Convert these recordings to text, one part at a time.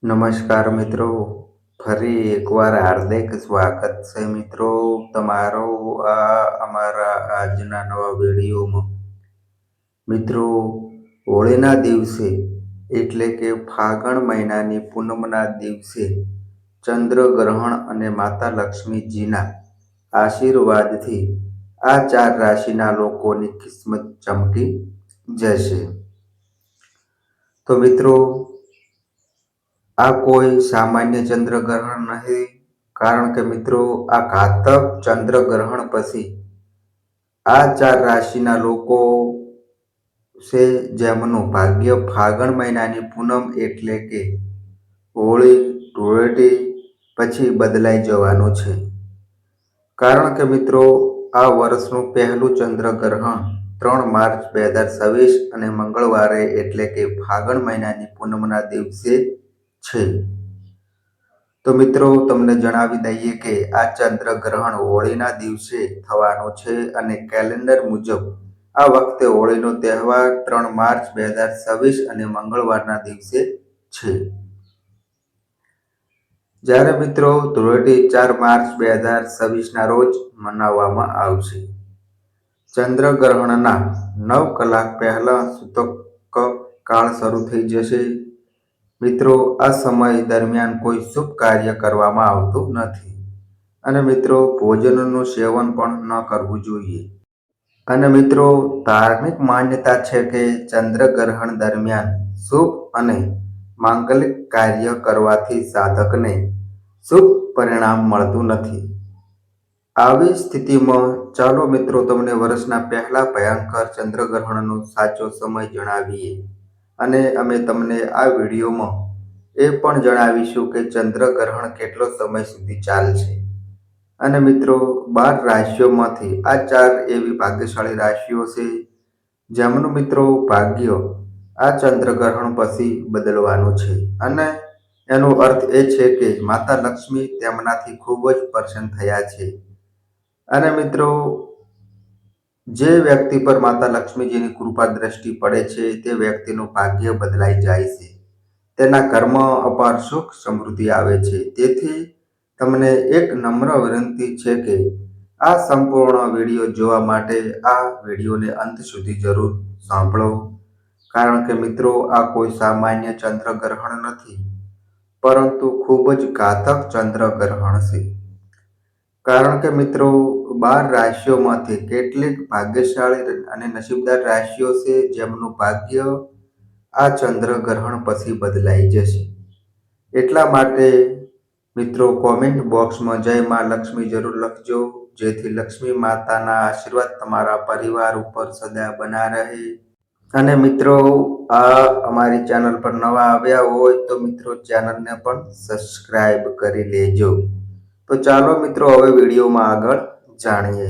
નમસ્કાર મિત્રો, ફરી એકવાર હાર્દિક સ્વાગત છે મિત્રો તમારો અમારા આજના નવા વિડીયોમાં. મિત્રો, હોળીના દિવસે એટલે કે ફાગણ મહિનાની પૂનમના દિવસે ચંદ્રગ્રહણ અને માતા લક્ષ્મીજીના આશીર્વાદથી આ 4 રાશિના લોકોની કિસ્મત ચમકી જશે. તો મિત્રો, આ કોઈ સામાન્ય ચંદ્રગ્રહણ નહીં, કારણ કે મિત્રો આ ઘાતક ચંદ્રગ્રહણ પછી આ 4 રાશિના લોકો છે જેમનું ભાગ્ય ફાગણ મહિનાની પૂનમ એટલે કે હોળી ધૂળેટી પછી બદલાઈ જવાનું છે. કારણ કે મિત્રો આ વર્ષનું પહેલું ચંદ્રગ્રહણ 3 માર્ચ 2026 અને મંગળવારે એટલે કે ફાગણ મહિનાની પૂનમના દિવસે છે. તો મિત્રો તમને જણાવી દઈએ કે આ ચંદ્રગ્રહણ હોળીના દિવસે થવાનું છે અને કેલેન્ડર મુજબ આ વખતે હોળીનો તહેવાર 3 માર્ચ 2026 અને મંગળવારના દિવસે છે. જ્યારે મિત્રો ધૂળેટી 4 માર્ચ 2026ના રોજ મનાવવામાં આવશે. ચંદ્રગ્રહણના 9 કલાક પહેલા સૂતક કાળ શરૂ થઈ જશે. મિત્રો આ સમય દરમિયાન કોઈ શુભ કાર્ય કરવામાં આવતું નથી અને મિત્રો ભોજનનું સેવન પણ ન કરવું જોઈએ. અને મિત્રો ધાર્મિક માન્યતા છે કે ચંદ્રગ્રહણ દરમિયાન શુભ અને માંગલિક કાર્ય કરવાથી સાધકને શુભ પરિણામ મળતું નથી. આવી સ્થિતિમાં ચાલો મિત્રો તમને વર્ષના પહેલા ભયંકર ચંદ્રગ્રહણનો સાચો સમય જણાવીએ અને અમે તમને આ વિડીયોમાં એ પણ જણાવીશું કે ચંદ્રગ્રહણ કેટલો સમય સુધી ચાલશે. અને મિત્રો 12 રાશિઓમાંથી આ 4 એવી ભાગ્યશાળી રાશિઓ છે જેમનું મિત્રો ભાગ્ય આ ચંદ્રગ્રહણ પછી બદલવાનું છે અને એનો અર્થ એ છે કે માતા લક્ષ્મી તેમનાથી ખૂબ જ પ્રસન્ન થયા છે. અને મિત્રો જે વ્યક્તિ પર માતા લક્ષ્મીજીની કૃપા દ્રષ્ટિ પડે છે તે વ્યક્તિનું ભાગ્ય બદલાઈ જાય છે. તેના ઘરમાં અપાર સુખ સમૃદ્ધિ આવે છે. તેથી તમને એક નમ્ર વિનંતી છે કે આ સંપૂર્ણ વિડીયો જોવા માટે આ વિડીયોને અંત સુધી જરૂર સાંભળો. કારણ કે મિત્રો આ કોઈ સામાન્ય ચંદ્રગ્રહણ નથી, પરંતુ ખૂબ જ ઘાતક ચંદ્રગ્રહણ છે. કારણ કે મિત્રો 12 રાશિઓમાંથી કેટલીક ભાગ્યશાળી અને નસીબદાર રાશિઓ છે જેમનું ભાગ્ય આ ચંદ્રગ્રહણ પછી બદલાઈ જશે. એટલા માટે મિત્રો કોમેન્ટ બોક્સમાં જય માં લક્ષ્મી જરૂર લખજો, જેથી લક્ષ્મી માતાના આશીર્વાદ તમારા પરિવાર ઉપર સદા બના રહે. અને મિત્રો આ અમારી ચેનલ પર નવા આવ્યા હોય તો મિત્રો ચેનલને પણ સબસ્ક્રાઇબ કરી લેજો. તો ચાલો મિત્રો હવે વિડીયોમાં આગળ જાણીએ.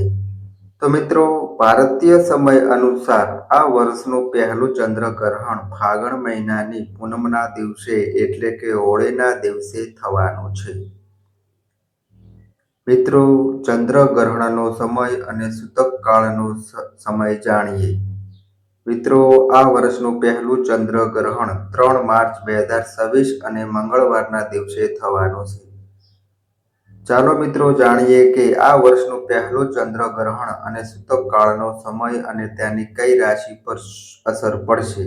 તો મિત્રો ભારતીય સમય અનુસાર આ વર્ષનું પહેલું ચંદ્રગ્રહણ ફાગણ મહિનાની પૂનમના દિવસે એટલે કે હોળીના દિવસે થવાનું છે. મિત્રો ચંદ્રગ્રહણનો સમય અને સૂતકકાળનો સમય જાણીએ. મિત્રો આ વર્ષનું પહેલું ચંદ્રગ્રહણ 3 માર્ચ 2026 અને મંગળવારના દિવસે થવાનું છે. ચાલો મિત્રો જાણીએ કે આ વર્ષનું પહેલું ચંદ્રગ્રહણ અને સૂતકકાળનો સમય અને તેની કઈ રાશિ પર અસર પડશે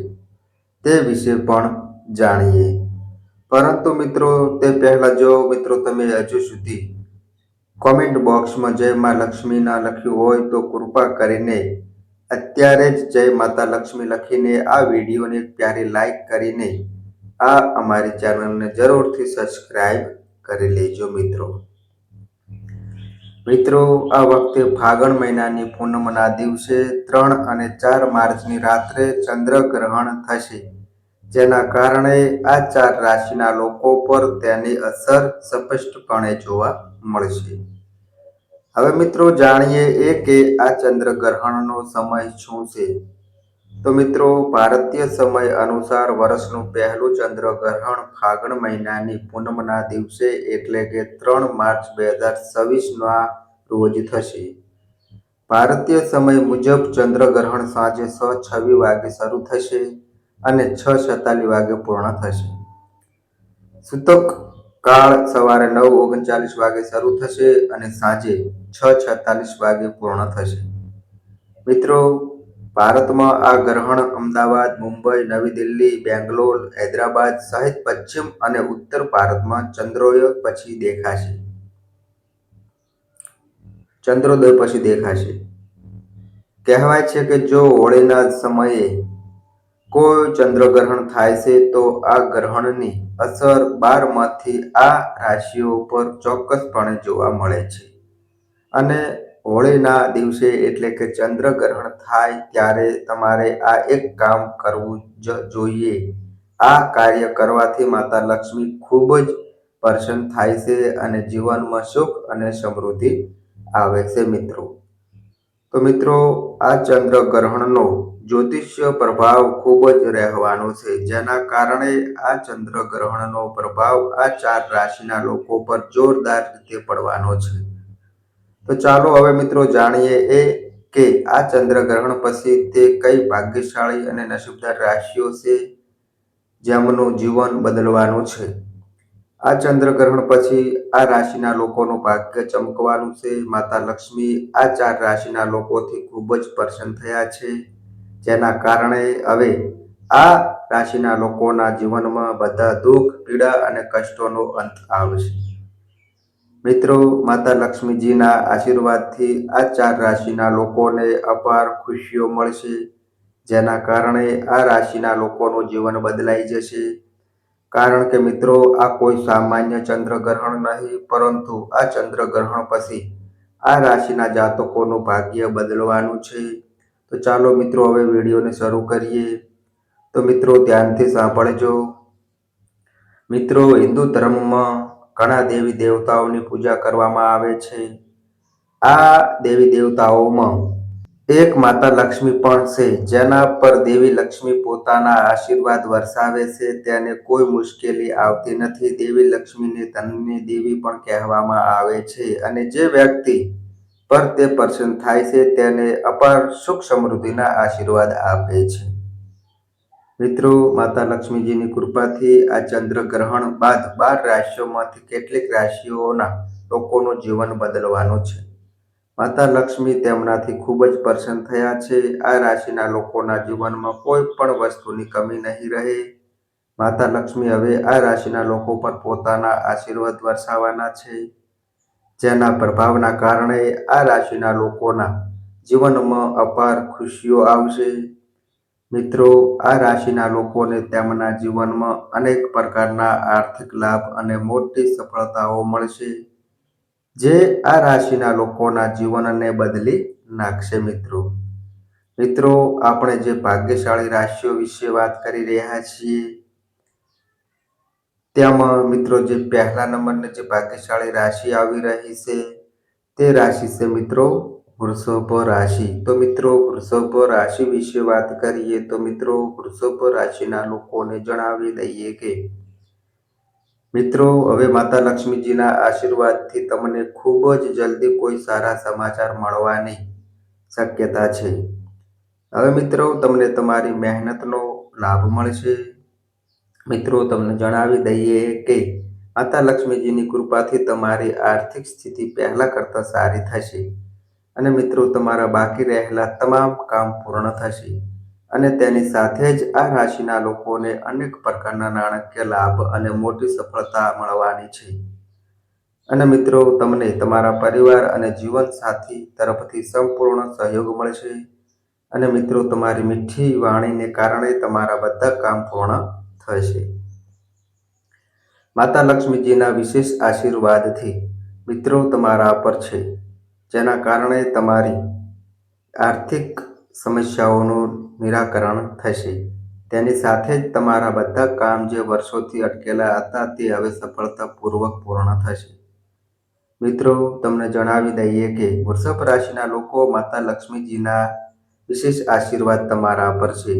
તે વિશે પણ જાણીએ. પરંતુ મિત્રો તે પહેલા જો મિત્રો તમે હજુ સુધી કોમેન્ટ બોક્સમાં જય માં લક્ષ્મી ના લખ્યું હોય તો કૃપા કરીને અત્યારે જ જય માતા લક્ષ્મી લખીને આ વિડીયોને એક પ્યારી લાઈક કરીને આ અમારી ચેનલને જરૂરથી સબસ્ક્રાઇબ કરી લેજો મિત્રો. મિત્રો આ વખતે ફાગણ મહિનાની પૂનમના દિવસે 3 અને 4 માર્ચની રાત્રે ચંદ્રગ્રહણ થશે, જેના કારણે આ 4 રાશિના લોકો પર તેની અસર સ્પષ્ટપણે જોવા મળશે. હવે મિત્રો જાણીએ કે આ ચંદ્રગ્રહણનો સમય શું છે. તો મિત્રો ભારતીય સમય અનુસાર વર્ષનું પહેલું ચંદ્રગ્રહણ ફાગણ મહિનાની પૂનમના દિવસે એટલે કે 3 માર્ચ 2026ના રોજ થશે. ભારતીય સમય મુજબ ચંદ્રગ્રહણ સાંજે 6:26 વાગે શરૂ થશે અને 6:47 વાગે પૂર્ણ થશે. સૂતક કાળ સવારે 9:39 વાગે શરૂ થશે અને સાંજે 6:46 વાગે પૂર્ણ થશે. મિત્રો, ભારતમાં આ ગ્રહણ અમદાવાદ, મુંબઈ, નવી દિલ્હી, બેંગ્લોર, હૈદરાબાદ સહિત પશ્ચિમ અને ઉત્તર ભારતમાં ચંદ્રોદય પછી દેખાશે. કહેવાય છે કે જો હોળીના સમયે કોઈ ચંદ્રગ્રહણ થાય છે તો આ ગ્રહણની અસર 12માંથી આ રાશિઓ પર ચોક્કસપણે જોવા મળે છે. અને હોળીના દિવસે એટલે કે ચંદ્રગ્રહણ થાય ત્યારે તમારે આ એક કામ કરવું જ જોઈએ. આ કાર્ય કરવાથી માતા લક્ષ્મી ખૂબ જ પ્રસન્ન થાય છે અને જીવનમાં સુખ અને સમૃદ્ધિ આવે છે મિત્રો. તો મિત્રો, આ ચંદ્રગ્રહણનો જ્યોતિષીય પ્રભાવ ખૂબ જ રહેવાનો છે, જેના કારણે આ ચંદ્રગ્રહણનો પ્રભાવ આ 4 રાશિના લોકો પર જોરદાર રીતે પડવાનો છે. તો ચાલો હવે મિત્રો જાણીએ કે આ ચંદ્રગ્રહણ પછી તે કઈ ભાગ્યશાળી અને નસીબદાર રાશિઓ છે જેમનું જીવન બદલવાનું છે. આ ચંદ્રગ્રહણ પછી આ રાશિના લોકોનું ભાગ્ય ચમકવાનું છે. માતા લક્ષ્મી આ 4 રાશિના લોકોથી ખૂબ જ પ્રસન્ન થયા છે, જેના કારણે હવે આ રાશિના લોકોના જીવનમાં બધા દુઃખ, પીડા અને કષ્ટોનો અંત આવશે. મિત્રો, માતા લક્ષ્મીજીના આશીર્વાદથી આ 4 રાશિના લોકોને અપાર ખુશીઓ મળશે, જેના કારણે આ રાશિના લોકોનું જીવન બદલાઈ જશે. કારણ કે મિત્રો, આ કોઈ સામાન્ય ચંદ્રગ્રહણ નહીં, પરંતુ આ ચંદ્રગ્રહણ પછી આ રાશિના જાતકોનું ભાગ્ય બદલવાનું છે. તો ચાલો મિત્રો હવે વિડીયોને શરૂ કરીએ. તો મિત્રો ધ્યાનથી સાંભળજો. મિત્રો, હિન્દુ ધર્મમાં ઘણા દેવી દેવતાઓની પૂજા કરવામાં આવે છે. આ દેવી દેવતાઓમાં એક માતા લક્ષ્મી પણ છે, જેના પર દેવી લક્ષ્મી પોતાના આશીર્વાદ વરસાવે છે. તેને કોઈ મુશ્કેલી આવતી નથી. દેવી લક્ષ્મીને ધનની દેવી પણ કહેવામાં આવે છે અને જે વ્યક્તિ પર તે પ્રસન્ન થાય છે તેને અપાર સુખ સમૃદ્ધિના આશીર્વાદ આપે છે. મિત્રો, માતા લક્ષ્મીજીની કૃપાથી આ ચંદ્રગ્રહણ બાદ 12 રાશિઓમાંથી કેટલીક રાશિઓના લોકોનું જીવન બદલવાનું છે. માતા લક્ષ્મી તેમનાથી ખૂબ જ પ્રસન્ન થયા છે. આ રાશિના લોકોના જીવનમાં કોઈ પણ વસ્તુની કમી નહીં રહે. માતા લક્ષ્મી હવે આ રાશિના લોકો પર પોતાના આશીર્વાદ વરસાવવાના છે, જેના પ્રભાવના કારણે આ રાશિના લોકોના જીવનમાં અપાર ખુશીઓ આવશે. મિત્રો, આ રાશિના લોકોને તેમના જીવનમાં અનેક પ્રકારના આર્થિક લાભ અને મોટી સફળતાઓ મળશે, જે આ રાશિના લોકોના જીવનને બદલી નાખશે. મિત્રો, આપણે જે ભાગ્યશાળી રાશિઓ વિશે વાત કરી રહ્યા છીએ, તેમાં મિત્રો જે પહેલા નંબરની જે ભાગ્યશાળી રાશિ આવી રહી છે તે રાશિ છે મિત્રો વૃષભ રાશિ. તો મિત્રો, વૃષભ રાશિ વિશે વાત કરીએ તો મિત્રો, વૃષભ રાશિના લોકોને જણાવી દઈએ કે મિત્રો હવે માતા લક્ષ્મીજીના આશીર્વાદથી તમને ખૂબ જ જલ્દી કોઈ સારા સમાચાર મળવાની શક્યતા છે. હવે મિત્રો તમને તમારી મહેનતનો લાભ મળશે. મિત્રો, તમને જણાવી દઈએ કે માતા લક્ષ્મીજીની કૃપાથી તમારી આર્થિક સ્થિતિ પહેલા કરતાં સારી થશે અને મિત્રો તમારા બાકી રહેલા તમામ કામ પૂર્ણ થશે. અને તેની સાથે જ આ રાશિના લોકોને અનેક પ્રકારના નાણાકીય લાભ અને મોટી સફળતા મળવાની છે. અને મિત્રો તમને તમારા પરિવાર અને જીવનસાથી તરફથી સંપૂર્ણ સહયોગ મળશે. અને મિત્રો તમારી મીઠી વાણીને કારણે તમારા બધા કામ પૂર્ણ થશે. માતા લક્ષ્મીજીના વિશેષ આશીર્વાદથી મિત્રો તમારા પર છે, જેના કારણે તમારી આર્થિક સમસ્યાઓનું નિરાકરણ થશે. તેની સાથે જ તમારા બધા કામ જે વર્ષોથી અટકેલા હતા તે હવે સફળતાપૂર્વક પૂર્ણ થશે. મિત્રો, તમને જણાવી દઈએ કે વૃષભ રાશિના લોકો માતા લક્ષ્મીજીના વિશેષ આશીર્વાદ તમારા પર છે.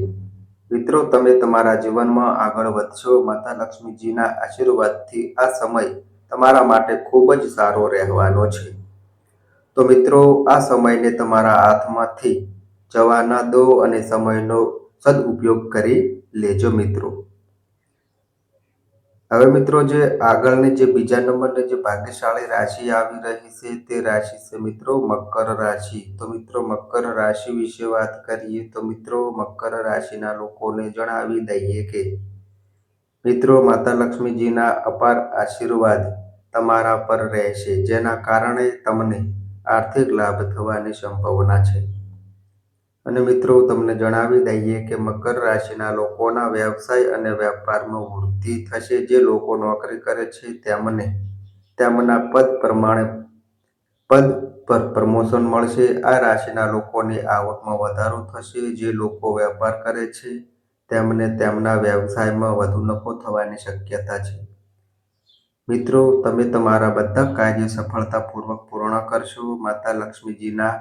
મિત્રો, તમે તમારા જીવનમાં આગળ વધશો. માતા લક્ષ્મીજીના આશીર્વાદથી આ સમય તમારા માટે ખૂબ જ સારો રહેવાનો છે. તો મિત્રો, આ સમયને તમારા હાથમાંથી જવા ન દો અને સમયનો સદુપયોગ કરી લેજો. મિત્રો, હવે મિત્રો જે આગળની જે બીજા નંબરની જે ભાગ્યશાળી રાશિ આવી રહી છે તે રાશિ છે મિત્રો મકર રાશિ. તો મિત્રો મકર રાશિ વિશે વાત કરીએ તો મિત્રો મકર રાશિના લોકોને જણાવી દઈએ કે મિત્રો માતા લક્ષ્મીજીના અપાર આશીર્વાદ તમારા પર રહેશે, જેના કારણે તમને આર્થિક લાભ થવાની સંભાવના છે. અને મિત્રો તમને જણાવી દઈએ કે મકર રાશિના લોકોના વ્યવસાય અને વ્યાપારમાં વૃદ્ધિ થશે. જે લોકો નોકરી કરે છે તેમને તેમના પદ પર પ્રમોશન મળશે. આ રાશિના લોકોની આવકમાં વધારો થશે. જે લોકો વેપાર કરે છે તેમને તેમના વ્યવસાયમાં વધુ નફો થવાની શક્યતા છે. મિત્રો તમે તમારા બધા કાર્ય સફળતાપૂર્વક પૂર્ણ કરશો. માતા લક્ષ્મીજીના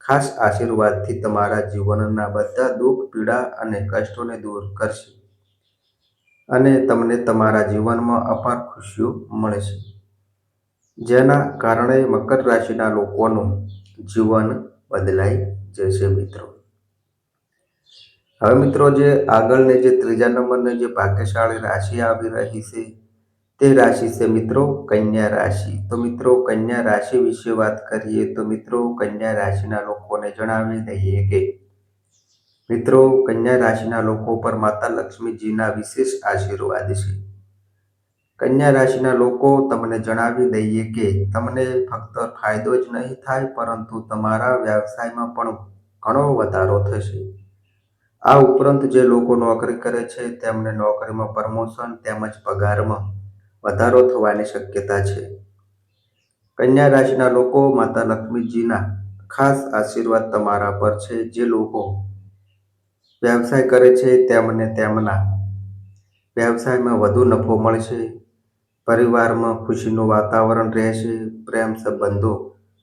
ખાસ આશીર્વાદથી તમારા જીવનના બધા દુઃખ, પીડા અને કષ્ટોને દૂર કરશે અને તમને તમારા જીવનમાં અપાર ખુશીઓ મળશે, જેના કારણે મકર રાશિના લોકોનું જીવન બદલાઈ જશે. મિત્રો હવે મિત્રો જે આગળની જે ત્રીજા નંબરની જે ભાગ્યશાળી રાશિ આવી રહી છે તે રાશિ છે મિત્રો કન્યા રાશિ. તો મિત્રો કન્યા રાશિ વિશે વાત કરીએ તો મિત્રો કન્યા રાશિના લોકોને જણાવી દઈએ કે મિત્રો કન્યા રાશિના લોકો પર માતા લક્ષ્મીજીના વિશેષ આશીર્વાદ છે. કન્યા રાશિના લોકો તમને જણાવી દઈએ કે તમને ફક્ત ફાયદો જ નહીં થાય, પરંતુ તમારા વ્યવસાયમાં પણ ઘણો વધારો થશે. આ ઉપરાંત જે લોકો નોકરી કરે છે તેમને નોકરીમાં પ્રમોશન તેમજ પગારમાં વધારો થવાની શક્યતા છે. કન્યા રાશિના લોકો માતા લક્ષ્મીજીના ખાસ આશીર્વાદ તમારા પર છે. જે લોકો વ્યવસાય કરે છે તેમને તેમના વ્યવસાયમાં વધુ નફો મળશે. પરિવારમાં ખુશીનું વાતાવરણ રહેશે. પ્રેમ સંબંધો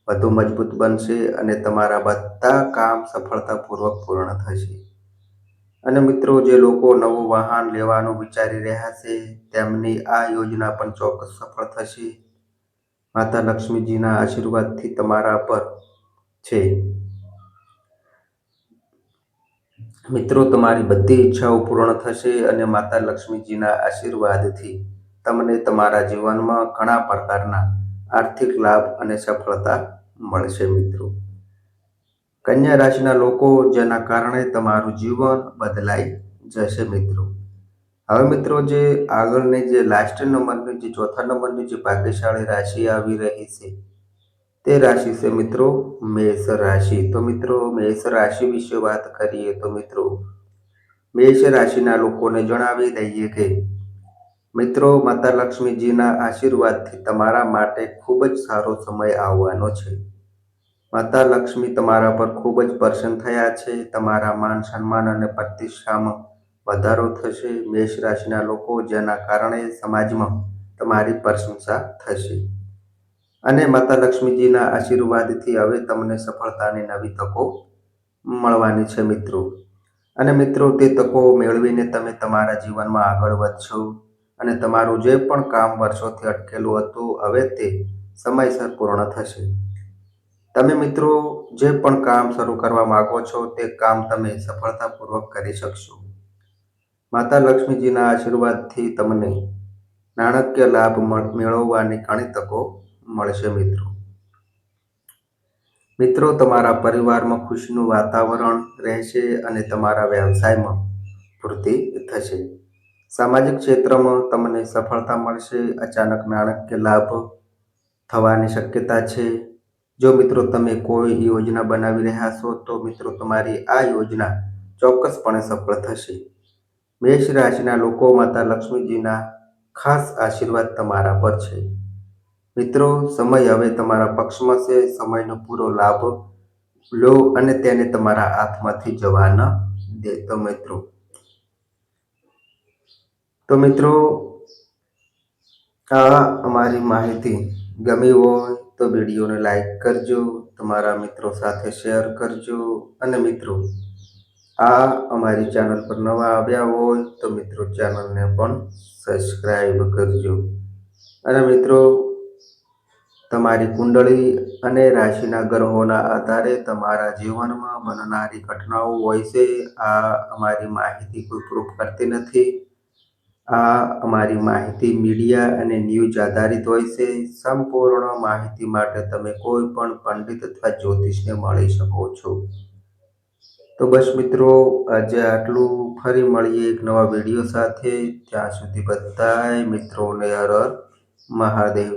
વધુ મજબૂત બનશે અને તમારા બધા કામ સફળતાપૂર્વક પૂર્ણ થશે. અને મિત્રો જે લોકો નવું વાહન લેવાનું વિચારી રહ્યા છે તેમની આ યોજના પણ ચોક્કસ સફળ થશે. માતા લક્ષ્મીજીના આશીર્વાદથી તમારા પર છે. મિત્રો તમારી બધી ઈચ્છાઓ પૂર્ણ થશે અને માતા લક્ષ્મીજીના આશીર્વાદથી તમને તમારા જીવનમાં ઘણા પ્રકારના આર્થિક લાભ અને સફળતા મળશે. મિત્રો કન્યા રાશિના લોકો જેના કારણે તમારું જીવન બદલાઈ જશે. મિત્રો હવે મિત્રો જે આગળની જે લાસ્ટ નંબરની જે ચોથા નંબરની જે ભાગ્યશાળી રાશિ આવી રહી છે તે રાશિ છે મિત્રો મેષ રાશિ. તો મિત્રો મેષ રાશિ વિશે વાત કરીએ તો મિત્રો મેષ રાશિના લોકોને જણાવી દઈએ કે મિત્રો માતા લક્ષ્મીજીના આશીર્વાદથી તમારા માટે ખૂબ જ સારો સમય આવવાનો છે. માતા લક્ષ્મી તમારા પર ખૂબ જ પ્રસન્ન થયા છે. તમારા માન સન્માન અને પ્રતિષ્ઠામાં વધારો થશે. મેષ રાશિના લોકો જેના કારણે સમાજમાં તમારી પ્રશંસા થશે અને માતા લક્ષ્મીજીના આશીર્વાદથી હવે તમને સફળતાની નવી તકો મળવાની છે. મિત્રો અને મિત્રો તે તકો મેળવીને તમે તમારા જીવનમાં આગળ વધશો અને તમારું જે પણ કામ વર્ષોથી અટકેલું હતું હવે તે સમયસર પૂર્ણ થશે. તમે મિત્રો જે પણ કામ શરૂ કરવા માંગો છો તે કામ તમે સફળતાપૂર્વક કરી શકશો. માતા લક્ષ્મીજીના આશીર્વાદથી તમને નાણાકીય લાભ મેળવવાની ઘણી તકો મળશે. મિત્રો તમારા પરિવારમાં ખુશીનું વાતાવરણ રહેશે અને તમારા વ્યવસાયમાં વૃદ્ધિ થશે. સામાજિક ક્ષેત્રમાં તમને સફળતા મળશે. અચાનક નાણાકીય લાભ થવાની શક્યતા છે. જો મિત્રો તમે કોઈ યોજના બનાવી રહ્યા છો તો મિત્રો તમારી આ યોજના ચોક્કસપણે સફળ થશે. મેષ રાશિના લોકો માતા લક્ષ્મીજીના ખાસ આશીર્વાદ તમારા પર છે. મિત્રો સમય હવે તમારા પક્ષમાં છે. સમયનો પૂરો લાભ લો અને તેને તમારા હાથમાંથી જવા ન દેતો. મિત્રો આ અમારી માહિતી ગમી હોય તો વિડીયોને લાઈક કરજો, તમારા મિત્રો સાથે શેર કરજો અને મિત્રો આ અમારી ચેનલ પર નવા આવ્યા હોય તો મિત્રો ચેનલને પણ સબસ્ક્રાઈબ કરજો. અને મિત્રો તમારી કુંડળી અને રાશિના ગ્રહોના આધારે તમારા જીવનમાં બનનારી ઘટનાઓ હોય છે. આ અમારી માહિતી કોઈ પ્રૂફ કરતી નથી આ અમારી માહિતી મીડિયા અને ન્યૂઝ આધારિત હોય છે. સંપૂર્ણ માહિતી માટે તમે કોઈ પણ પંડિત અથવા જ્યોતિષને મળી શકો છો. તો બસ મિત્રો, આજે આટલું. ફરી મળીએ એક નવા વિડીયો સાથે. ત્યાં સુધી બધાય મિત્રોને હર હર મહાદેવ.